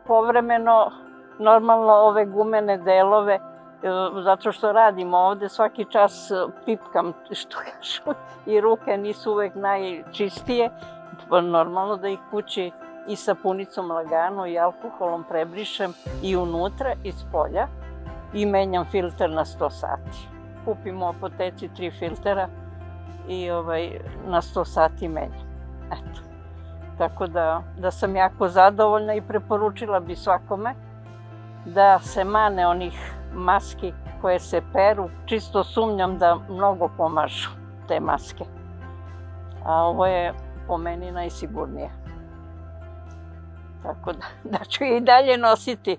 Povremeno, normalno ove gumene delove, zato što radim ovde, svaki čas pipkam, što kažu, i ruke nisu uvek najčistije. Normalno da ih kući i sapunicom lagano i alkoholom prebrišem i unutra i spolja i menjam filter na 100 sati. Kupim u apoteci 3 filtera i na 100 sati menjam. Eto. Tako da sam jako zadovoljna i preporučila bi svakome da se mane onih maski koje se peru. Čisto sumnjam da mnogo pomažu te maske. A ovo je po meni najsigurnije. Tako da ću i dalje nositi.